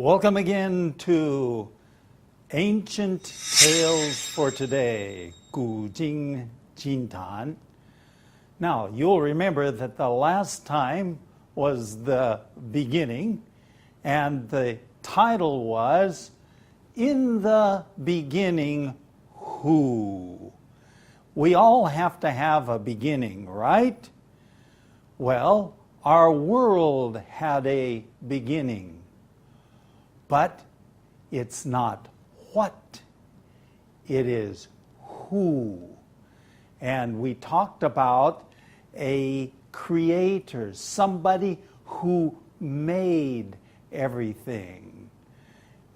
Welcome again to Ancient Tales for Today, 古今今谈. Now, you'll remember that the last time was the beginning, and the title was, In the Beginning, Who? We all have to have a beginning, right? Well, our world had a beginning. But it's not what, it is who. And we talked about a creator, somebody who made everything.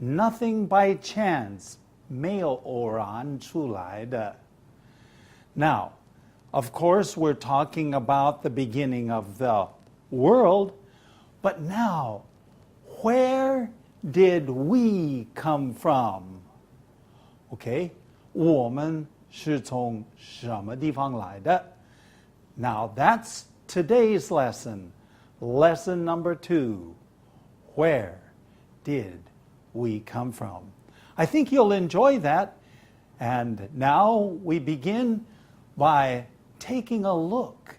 Nothing by chance, 没有偶然出来的. Now, of course, we're talking about the beginning of the world, but now, where did we come from? Okay, 我们是从什么地方来的? Now that's today's lesson. Lesson number 2. Where did we come from? I think you'll enjoy that. And now we begin by taking a look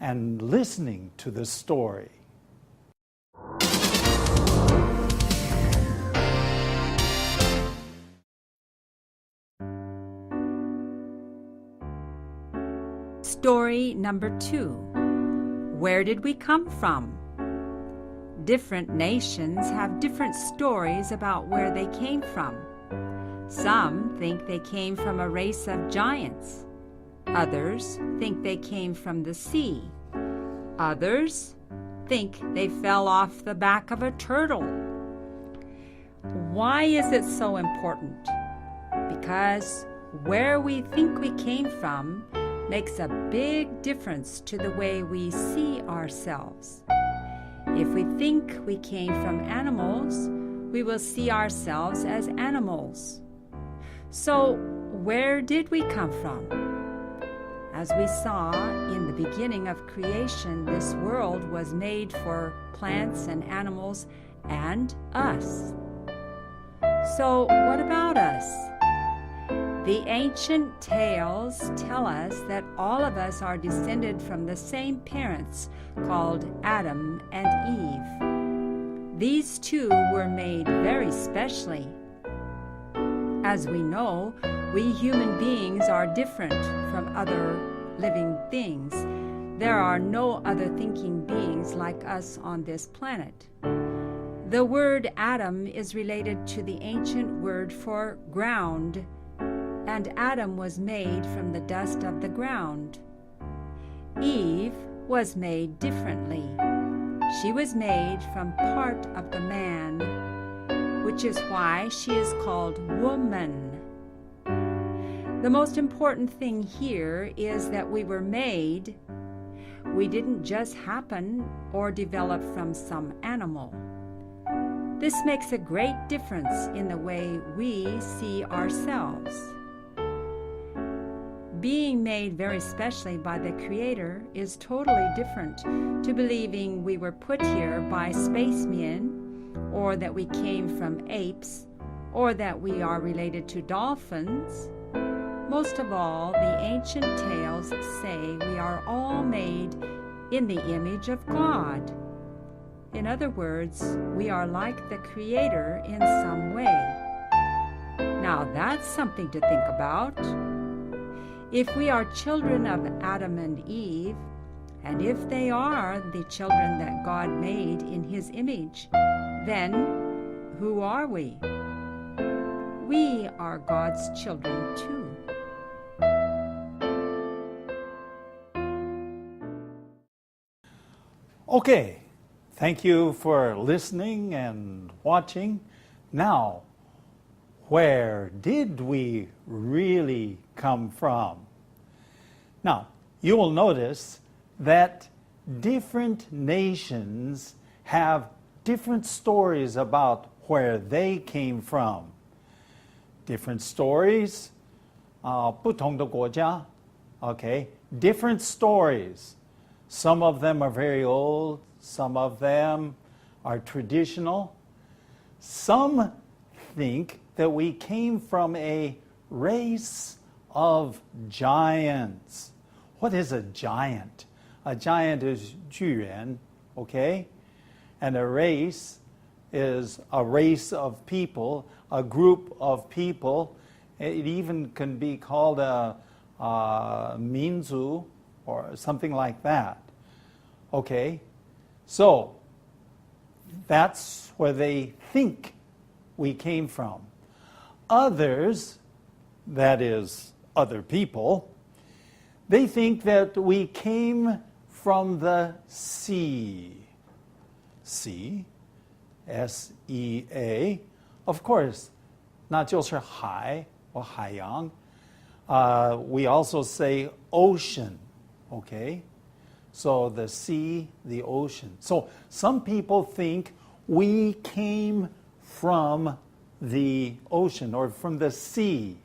and listening to the story. Story number 2. Where did we come from? Different nations have different stories about where they came from. Some think they came from a race of giants. Others think they came from the sea. Others think they fell off the back of a turtle. Why is it so important? Because where we think we came from makes a big difference to the way we see ourselves. If we think we came from animals, we will see ourselves as animals. So, where did we come from? As we saw in the beginning of creation, this world was made for plants and animals and us. So, what about us? The ancient tales tell us that all of us are descended from the same parents called Adam and Eve. These two were made very specially. As we know, we human beings are different from other living things. There are no other thinking beings like us on this planet. The word Adam is related to the ancient word for ground, and Adam was made from the dust of the ground. Eve was made differently. She was made from part of the man, which is why she is called woman. The most important thing here is that we were made. We didn't just happen or develop from some animal. This makes a great difference in the way we see ourselves. Being made very specially by the Creator is totally different to believing we were put here by spacemen, or that we came from apes, or that we are related to dolphins. Most of all, the ancient tales say we are all made in the image of God. In other words, we are like the Creator in some way. Now that's something to think about. If we are children of Adam and Eve, and if they are the children that God made in His image, then who are we? We are God's children too. Okay, thank you for listening and watching. Now, where did we really come from? Now, you will notice that different nations have different stories about where they came from. Different stories, 不同的国家, okay, different stories. Some of them are very old, some of them are traditional, Some think that we came from a race of giants. What is a giant? A giant is 巨人, okay? And a race is a race of people, a group of people. It even can be called a 民族 or something like that. Okay? So, that's where they think we came from. Others, that is, other people, they think that we came from the sea. Sea, S-E-A, of course, 那就是海 or 海洋. We also say ocean, okay? So the sea, the ocean. So some people think we came from the ocean or from the sea.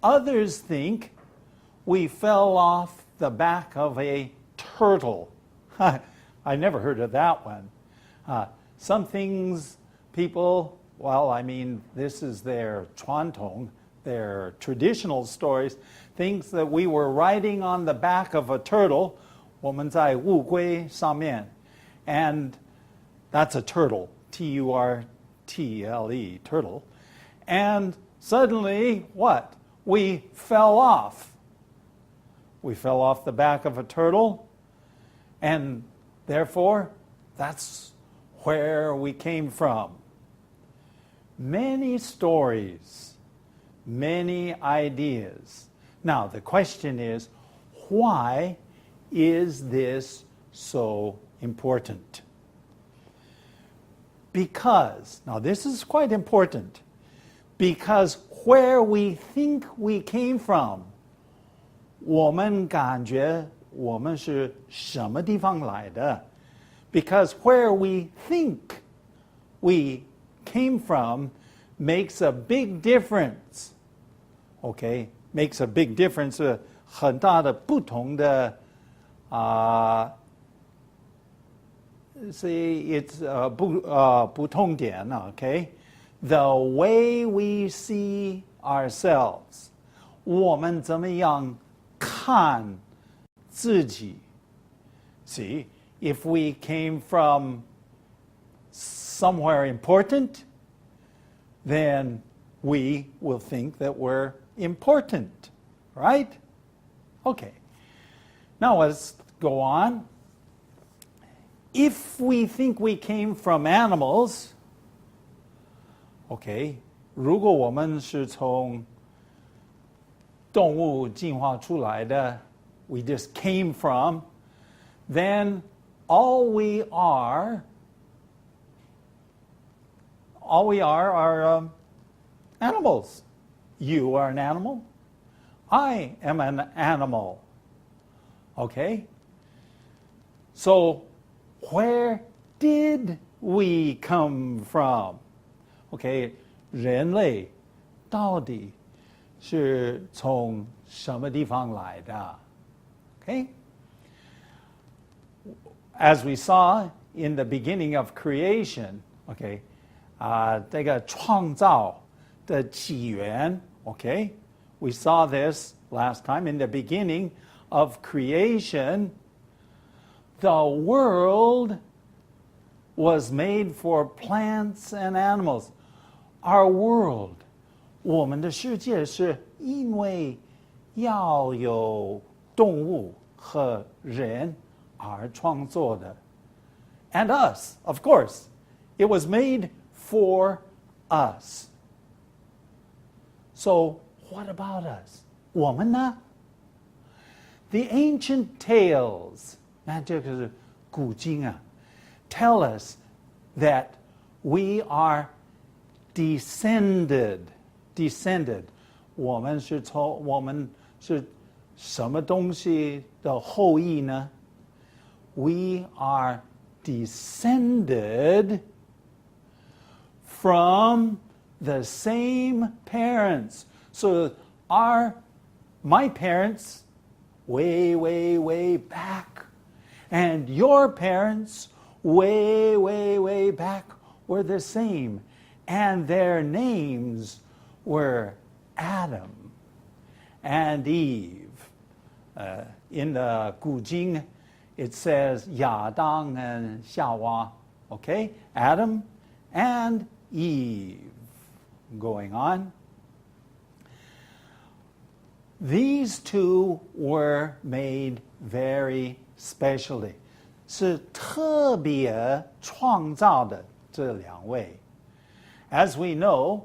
Others think we fell off the back of a turtle. I never heard of that one. Some things people, well, I mean, this is their 传统, their traditional stories, thinks that we were riding on the back of a turtle, 我们在乌龟上面, and that's a turtle, T-U-R-T-L-E, turtle. And suddenly, what? We fell off. We fell off the back of a turtle, and therefore, that's where we came from. Many stories, many ideas. Now, the question is, why is this so important? Because, now this is quite important, because where we think we came from, 我们感觉我们是什么地方来的? Because where we think we came from makes a big difference. Okay? Makes a big difference. 很大的不同的 see, it's 不同点, okay? The way we see ourselves. 我们怎么样看自己? See, if we came from somewhere important, then we will think that we're important, right? Okay. Now let's go on. If we think we came from animals, okay, 如果我们是从动物进化出来的, we just came from, then all we are animals. You are an animal. I am an animal. Okay? So, where did we come from? Okay, 人类到底是从什么地方来的? Okay? As we saw in the beginning of creation, okay, 这个创造的起源, okay, we saw this last time in the beginning of creation. The world was made for plants and animals. Our world, 我们的世界是因为要有动物和人而创作的. And us, of course. It was made for us. So, what about us? 我们呢? The ancient tales, 那这个是古经啊, tell us that we are descended. 我们是什么东西的后裔呢? We are descended from the same parents. So my parents, way, way, way back, and your parents, way, way, way back, were the same, and their names were Adam and Eve. In the 古经, it says 亚当 and 夏娃, okay? Adam and Eve. Going on. These two were made very specially. 是特别创造的这两位. As we know,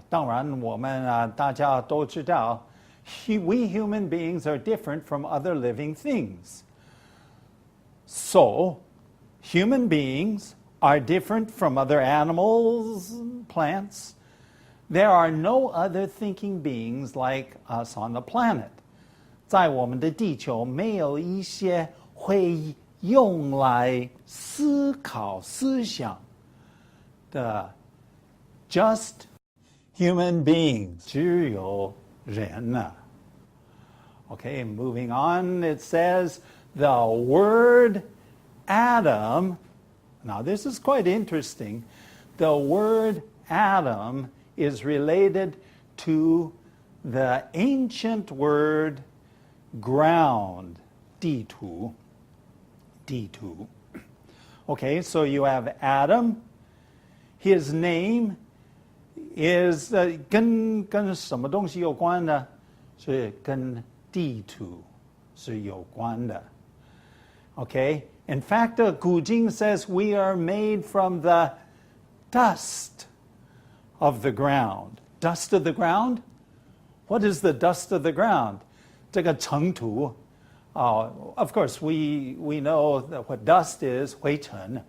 当然我们大家都知道, we human beings are different from other living things. So, human beings are different from other animals, plants. There are no other thinking beings like us on the planet. 在我们的地球没有一些会用来思考思想的 just human beings. 只有人啊. Okay, moving on, it says the word Adam. Now, this is quite interesting. The word Adam is related to the ancient word ground, 地土. Okay, so you have Adam. His name is 跟什么东西有关呢？是跟地土是有关的。Okay, in fact, 古经 says we are made from the dust of the ground. Dust of the ground? What is the dust of the ground? 这个尘土. Of course, we know that what dust is, 灰尘.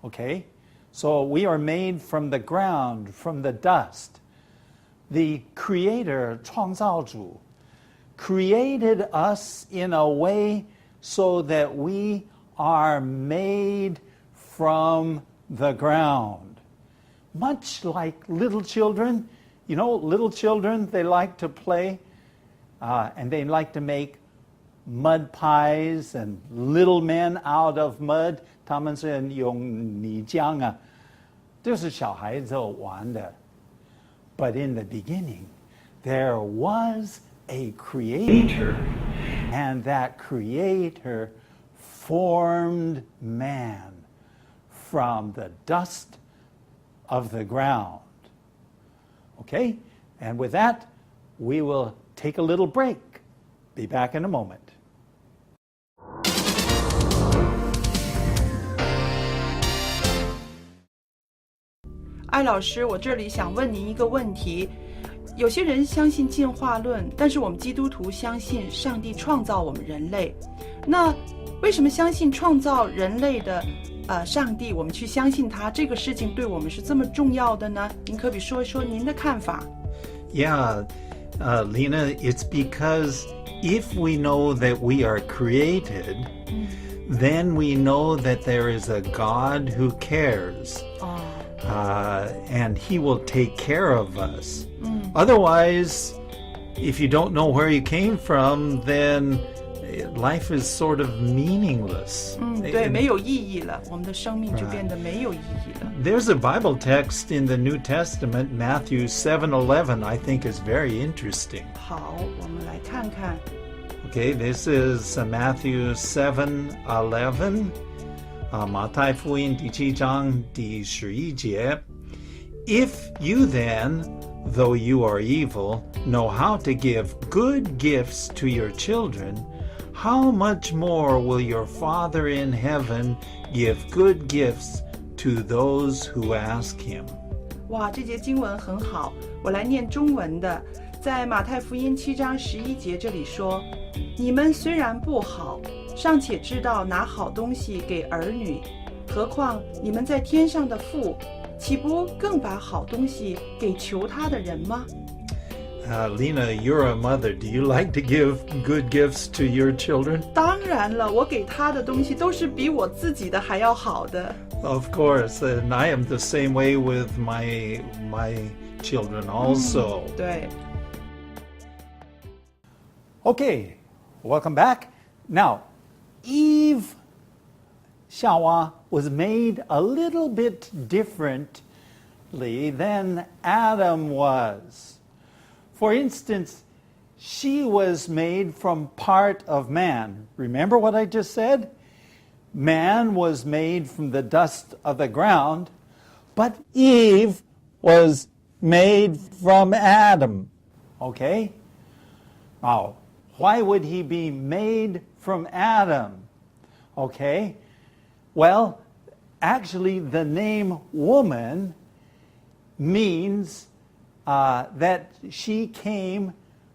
Okay? So we are made from the ground, from the dust. The Creator, 创造主, created us in a way so that we are made from the ground. Much like little children. You know, little children, they like to play and they like to make mud pies and little men out of mud. 他们是用泥浆啊，就是小孩子玩的。But in the beginning, there was a creator, and that creator formed man from the dust of the ground. Okay? And with that, we will take a little break. Be back in a moment. 艾老师，我这里想问您一个问题。有些人相信进化论，但是我们基督徒相信上帝创造我们人类。那为什么相信创造人类的上帝，我们去相信他，这个事情对我们是这么重要的呢？您可比说一说您的看法。Yeah, Lena, it's because if we know that we are created, then we know that there is a God who cares. And he will take care of us. Otherwise, if you don't know where you came from, then life is sort of meaningless. 对，没有意义了，我们的生命就变得没有意义了。There's a Bible text in the New Testament, Matthew 7:11, I think is very interesting. 好，我们来看看。Okay, this is Matthew 7:11. 马太福音第7章第11节 If you then, though you are evil, know how to give good gifts to your children, how much more will your Father in heaven give good gifts to those who ask him? 哇，这节经文很好，我来念中文的。在马太福音7章11节这里说，你们虽然不好，尚且知道拿好东西给儿女，何况你们在天上的父，岂不更把好东西给求他的人吗？ Lena, you're a mother. Do you like to give good gifts to your children? 当然了，我给他的东西都是比我自己的还要好的。Of course, and I am the same way with my children also. 对。Okay, welcome back. Now, Eve, 夏娃 was made a little bit differently than Adam was. For instance, she was made from part of man. Remember what I just said? Man was made from the dust of the ground, but Eve was made from Adam. Okay? Now, why would he be made from Adam? Okay? Well, actually, the name woman means that she came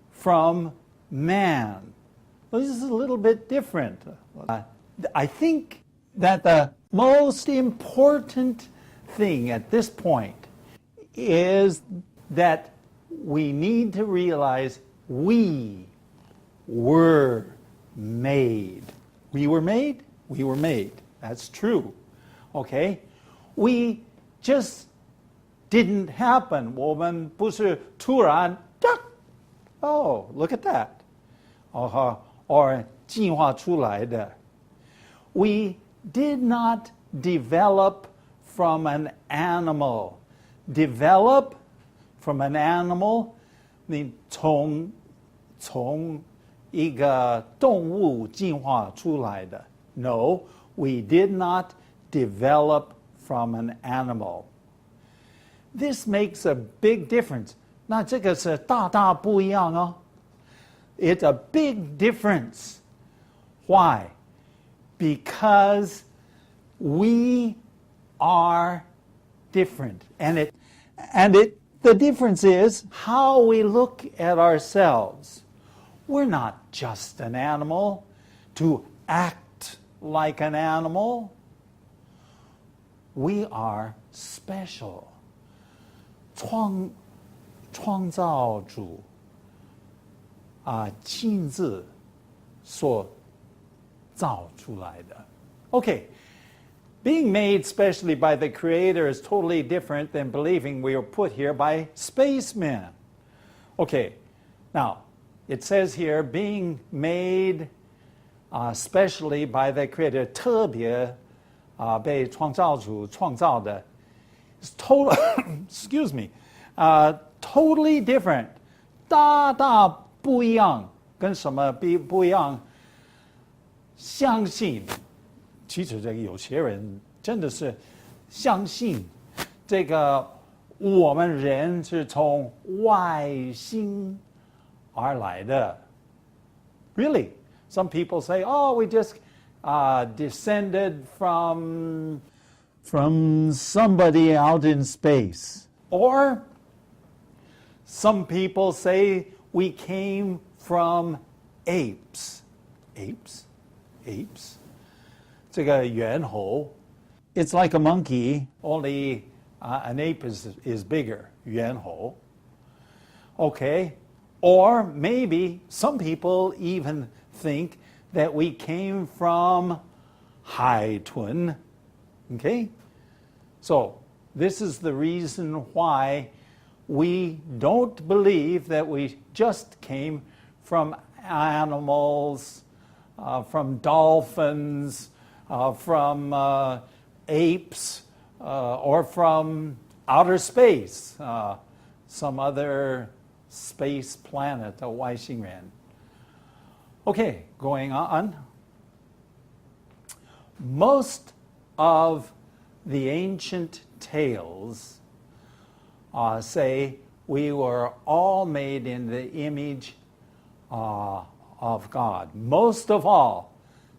from man. Well, this is a little bit different. I think that the most important thing at this point is that we need to realize we were made. We were made? We were made. That's true. Okay? We just didn't happen. 我们不是突然 Oh, look at that. Or 进化出来的. We did not develop from an animal. Develop from an animal, 你从一个动物进化出来的. No, we did not develop from an animal. This makes a big difference. 那这个是大大不一样哦. It's a big difference. Why? Because we are different. And the difference is how we look at ourselves. We're not just an animal to act like an animal. We are special. 创造主亲自所造出来的. Okay, being made specially by the Creator is totally different than believing we were put here by spacemen. Okay, now it says here being made specially by the Creator, 特别被创造主创造的. It's total, excuse me, totally different. 大大不一样，跟什么不一样？相信，其实这个有些人真的是相信这个我们人是从外星而来的。Really, some people say, "Oh, we just descended from somebody out in space," or some people say we came from apes. Apes? 这个猿猴 it's like a monkey, only an ape is bigger. 猿猴 Okay? Or maybe some people even think that we came from 海豚. Okay? So, this is the reason why we don't believe that we just came from animals, from dolphins, from apes, or from outer space, some other space planet, 外星人. Okay, going on. Most of the ancient tales say we were all made in the image of God. Most of all,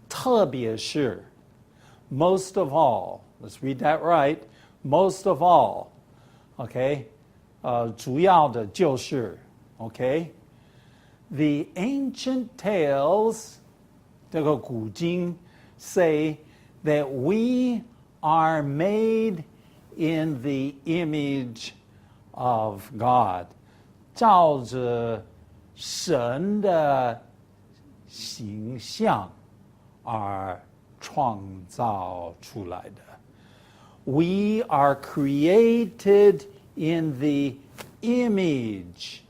特别是 most of all. Let's read that right. Most of all. Okay? 主要的就是 Okay? The ancient tales, 这个古经 say that we are made in the image of God. 照着神的形象而创造出来的. We are created in the image,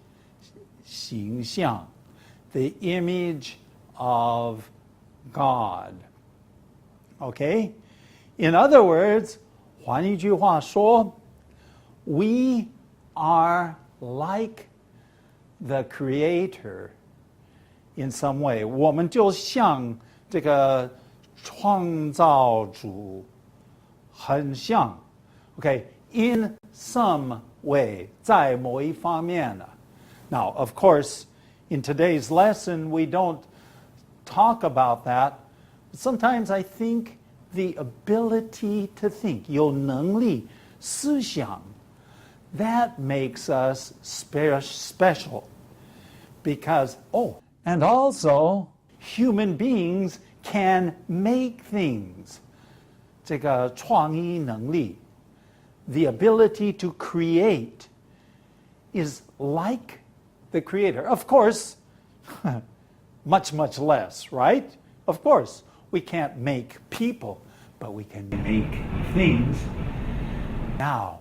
形象, the image of God. Okay? In other words, 换一句话说 we are like the Creator in some way. 我们就像这个创造主很像 okay, in some way, 在某一方面呢 Now, of course, in today's lesson, we don't talk about that. Sometimes I think the ability to think, 有能力思想 that makes us special. Because, and also, human beings can make things. 这个创意能力 the ability to create is like the Creator. Of course, much, much less, right? Of course, we can't make people, but we can make things. Now,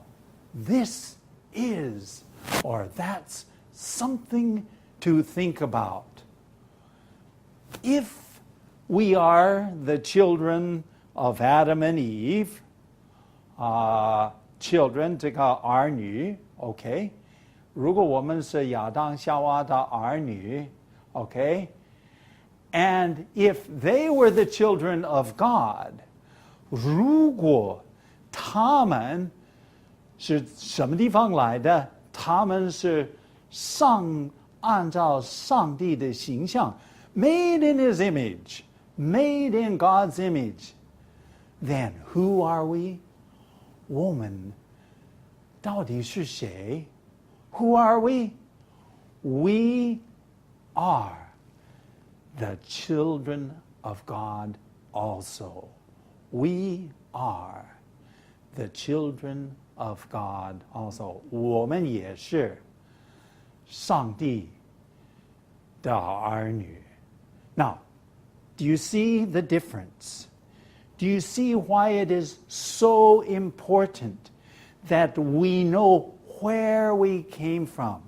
this is, or that's something to think about. If we are the children of Adam and Eve, children 这个儿女 okay? 如果我们是亚当夏娃的儿女 okay? And if they were the children of God, 如果他们是什么地方来的？他们是按照上帝的形象 made in His image, made in God's image. Then who are we? 我们到底是谁？ Who are we? We are the children of God also. We are the children of God also. 我们也是上帝的儿女。Now, do you see the difference? Do you see why it is so important that we know where we came from?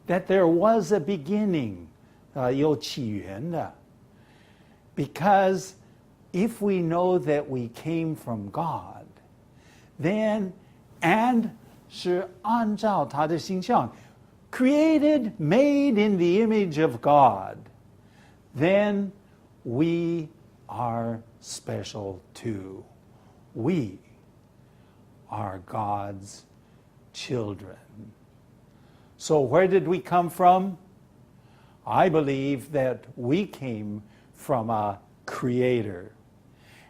That there was a beginning, 有起源的. Because if we know that we came from God, then, and 是按照他的形象 created, made in the image of God, then we are special too. We are God's children. So where did we come from? I believe that we came from a Creator.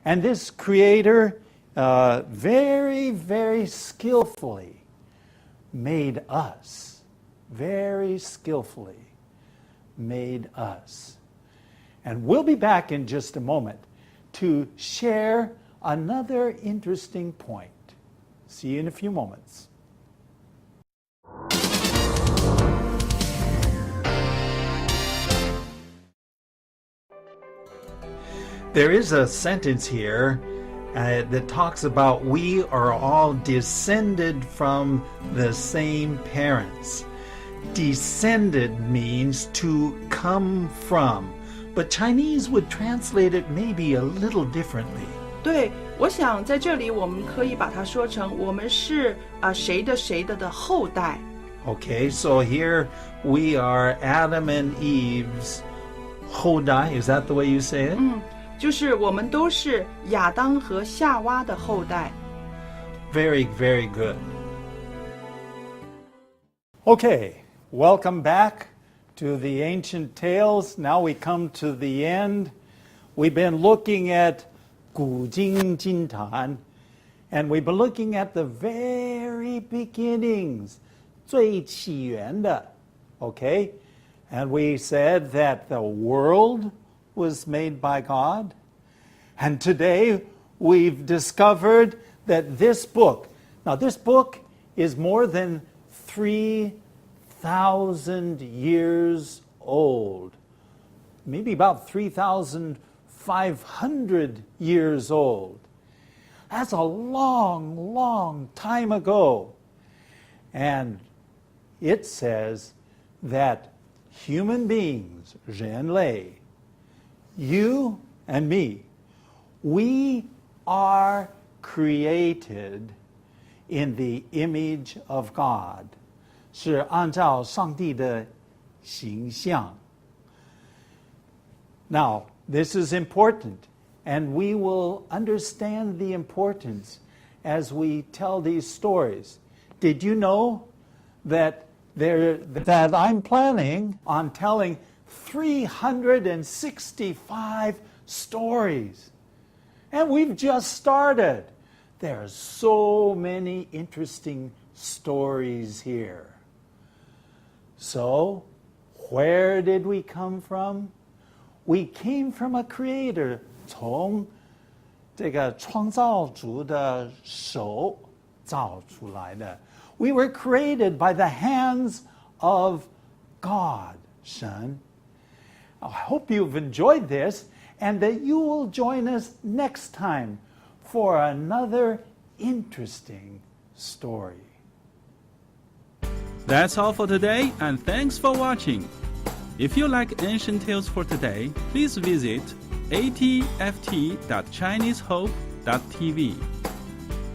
And this Creator very, very skillfully made us. Very skillfully made us. And we'll be back in just a moment to share another interesting point. See you in a few moments. There is a sentence here that talks about we are all descended from the same parents. Descended means to come from, but Chinese would translate it maybe a little differently. 对，我想在这里我们可以把它说成我们是谁的谁的后代。Okay, so here we are Adam and Eve's 后代. Is that the way you say it? 就是我们都是亚当和夏娃的后代。Very, very good. Okay, welcome back to the ancient tales. Now we come to the end. We've been looking at 古今今谈, and we've been looking at the very beginnings, 最起源的, okay? And we said that the world was made by God. And today we've discovered that this book, now this book is more than 3,000 years old, maybe about 3,500 years old. That's a long, long time ago. And it says that human beings, 人类, you and me, we are created in the image of God. 是按照上帝的形象。Now, this is important, and we will understand the importance as we tell these stories. Did you know that I'm planning on telling 365 stories? And we've just started. There are so many interesting stories here. So, where did we come from? We came from a creator, 从这个创造主的手造出来的。We were created by the hands of God, 神。I hope you've enjoyed this and that you will join us next time for another interesting story. That's all for today, and thanks for watching. If you like Ancient Tales for Today, please visit atft.chinesehope.tv.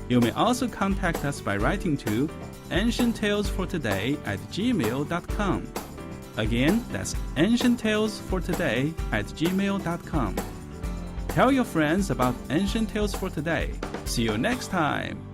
You may also contact us by writing to ancienttalesfortoday@gmail.com. Again, that's ancienttalesfortoday@gmail.com. Tell your friends about Ancient Tales for Today. See you next time.